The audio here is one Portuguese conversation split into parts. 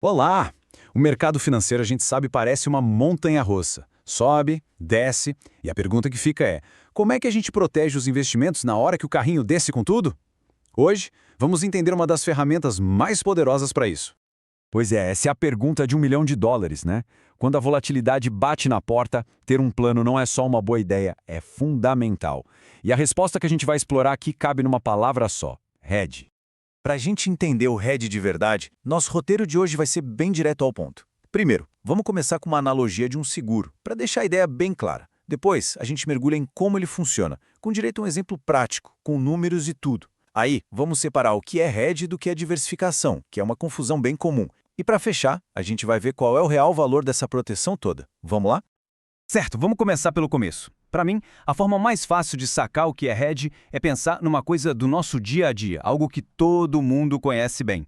Olá! O mercado financeiro, a gente sabe, parece uma montanha-russa. Sobe, desce, e a pergunta que fica é: como é que a gente protege os investimentos na hora que o carrinho desce com tudo? Hoje, vamos entender uma das ferramentas mais poderosas para isso. Pois é, essa é a pergunta de US$ 1 milhão, né? Quando a volatilidade bate na porta, ter um plano não é só uma boa ideia, é fundamental. E a resposta que a gente vai explorar aqui cabe numa palavra só: hedge. Para a gente entender o hedge de verdade, nosso roteiro de hoje vai ser bem direto ao ponto. Primeiro, vamos começar com uma analogia de um seguro, para deixar a ideia bem clara. Depois, a gente mergulha em como ele funciona, com direito a um exemplo prático, com números e tudo. Aí, vamos separar o que é hedge do que é diversificação, que é uma confusão bem comum. E para fechar, a gente vai ver qual é o real valor dessa proteção toda. Vamos lá? Certo, vamos começar pelo começo. Para mim, a forma mais fácil de sacar o que é hedge é pensar numa coisa do nosso dia a dia, algo que todo mundo conhece bem.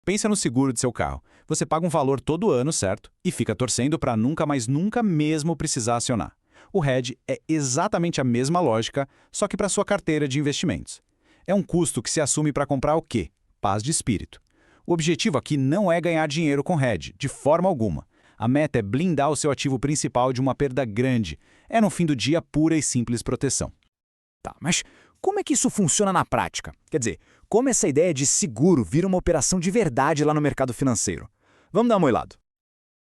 Pensa no seguro de seu carro. Você paga um valor todo ano, certo? E fica torcendo para nunca mais nunca mesmo precisar acionar. O hedge é exatamente a mesma lógica, só que para sua carteira de investimentos. É um custo que se assume para comprar o quê? Paz de espírito. O objetivo aqui não é ganhar dinheiro com hedge, de forma alguma. A meta é blindar o seu ativo principal de uma perda grande. É, no fim do dia, pura e simples proteção. Tá, mas como é que isso funciona na prática? Quer dizer, como essa ideia de seguro vira uma operação de verdade lá no mercado financeiro? Vamos dar uma olhada.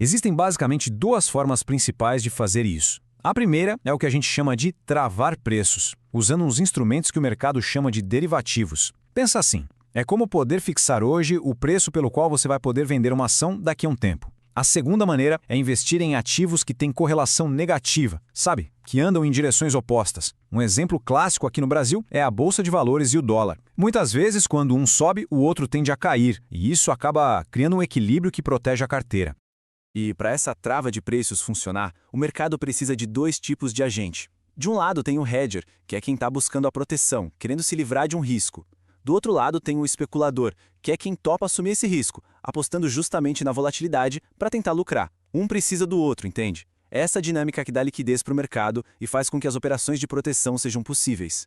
Existem basicamente duas formas principais de fazer isso. A primeira é o que a gente chama de travar preços, usando uns instrumentos que o mercado chama de derivativos. Pensa assim, é como poder fixar hoje o preço pelo qual você vai poder vender uma ação daqui a um tempo. A segunda maneira é investir em ativos que têm correlação negativa, sabe? Que andam em direções opostas. Um exemplo clássico aqui no Brasil é a Bolsa de Valores e o dólar. Muitas vezes, quando um sobe, o outro tende a cair, e isso acaba criando um equilíbrio que protege a carteira. E para essa trava de preços funcionar, o mercado precisa de dois tipos de agente. De um lado tem o hedger, que é quem está buscando a proteção, querendo se livrar de um risco. Do outro lado tem o especulador, que é quem topa assumir esse risco, apostando justamente na volatilidade para tentar lucrar. Um precisa do outro, entende? É essa dinâmica que dá liquidez para o mercado e faz com que as operações de proteção sejam possíveis.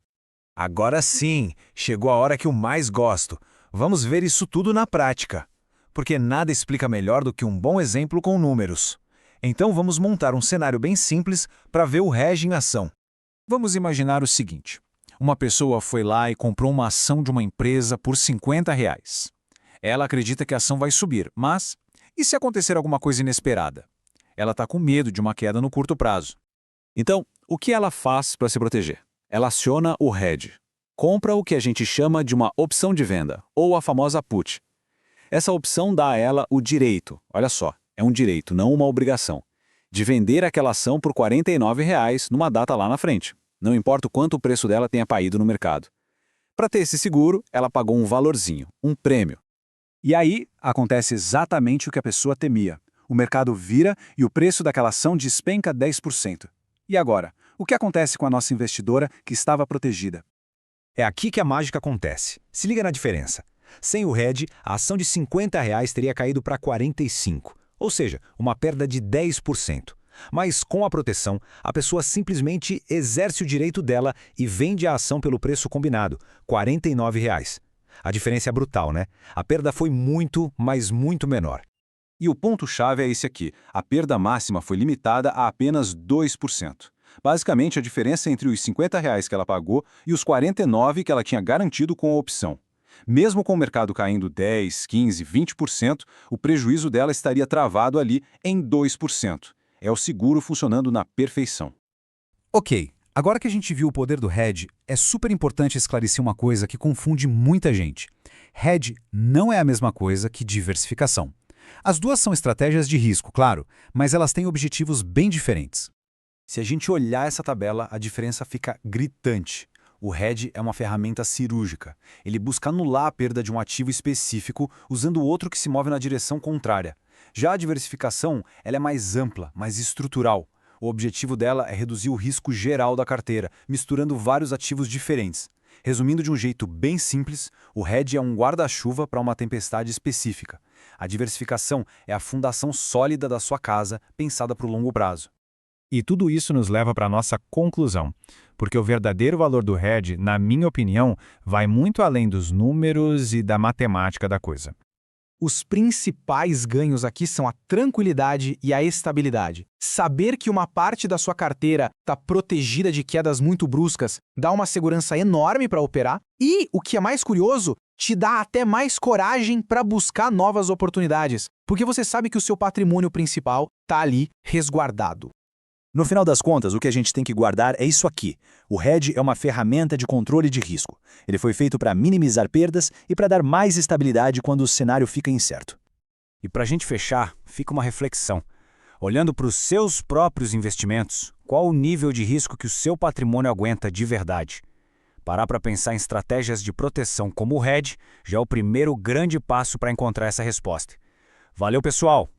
Agora sim, chegou a hora que eu mais gosto. Vamos ver isso tudo na prática. Porque nada explica melhor do que um bom exemplo com números. Então vamos montar um cenário bem simples para ver o hedge em ação. Vamos imaginar o seguinte. Uma pessoa foi lá e comprou uma ação de uma empresa por R$ 50. Ela acredita que a ação vai subir, mas e se acontecer alguma coisa inesperada? Ela está com medo de uma queda no curto prazo. Então, o que ela faz para se proteger? Ela aciona o hedge. Compra o que a gente chama de uma opção de venda, ou a famosa put. Essa opção dá a ela o direito, olha só, é um direito, não uma obrigação, de vender aquela ação por R$ 49 numa data lá na frente. Não importa o quanto o preço dela tenha caído no mercado. Para ter esse seguro, ela pagou um valorzinho, um prêmio. E aí, acontece exatamente o que a pessoa temia. O mercado vira e o preço daquela ação despenca 10%. E agora, o que acontece com a nossa investidora que estava protegida? É aqui que a mágica acontece. Se liga na diferença. Sem o hedge, a ação de R$ 50 teria caído para 45, ou seja, uma perda de 10%. Mas com a proteção, a pessoa simplesmente exerce o direito dela e vende a ação pelo preço combinado, R$ 49. A diferença é brutal, né? A perda foi muito, mas muito menor. E o ponto-chave é esse aqui. A perda máxima foi limitada a apenas 2%. Basicamente, a diferença entre os R$ 50 que ela pagou e os 49 que ela tinha garantido com a opção. Mesmo com o mercado caindo 10, 15, 20%, o prejuízo dela estaria travado ali em 2%. É o seguro funcionando na perfeição. Ok, agora que a gente viu o poder do hedge, é super importante esclarecer uma coisa que confunde muita gente. Hedge não é a mesma coisa que diversificação. As duas são estratégias de risco, claro, mas elas têm objetivos bem diferentes. Se a gente olhar essa tabela, a diferença fica gritante. O hedge é uma ferramenta cirúrgica. Ele busca anular a perda de um ativo específico usando outro que se move na direção contrária. Já a diversificação, ela é mais ampla, mais estrutural. O objetivo dela é reduzir o risco geral da carteira, misturando vários ativos diferentes. Resumindo de um jeito bem simples, o hedge é um guarda-chuva para uma tempestade específica. A diversificação é a fundação sólida da sua casa, pensada para o longo prazo. E tudo isso nos leva para a nossa conclusão, porque o verdadeiro valor do hedge, na minha opinião, vai muito além dos números e da matemática da coisa. Os principais ganhos aqui são a tranquilidade e a estabilidade. Saber que uma parte da sua carteira está protegida de quedas muito bruscas dá uma segurança enorme para operar e, o que é mais curioso, te dá até mais coragem para buscar novas oportunidades, porque você sabe que o seu patrimônio principal está ali resguardado. No final das contas, o que a gente tem que guardar é isso aqui. O hedge é uma ferramenta de controle de risco. Ele foi feito para minimizar perdas e para dar mais estabilidade quando o cenário fica incerto. E para a gente fechar, fica uma reflexão. Olhando para os seus próprios investimentos, qual o nível de risco que o seu patrimônio aguenta de verdade? Parar para pensar em estratégias de proteção como o hedge já é o primeiro grande passo para encontrar essa resposta. Valeu, pessoal!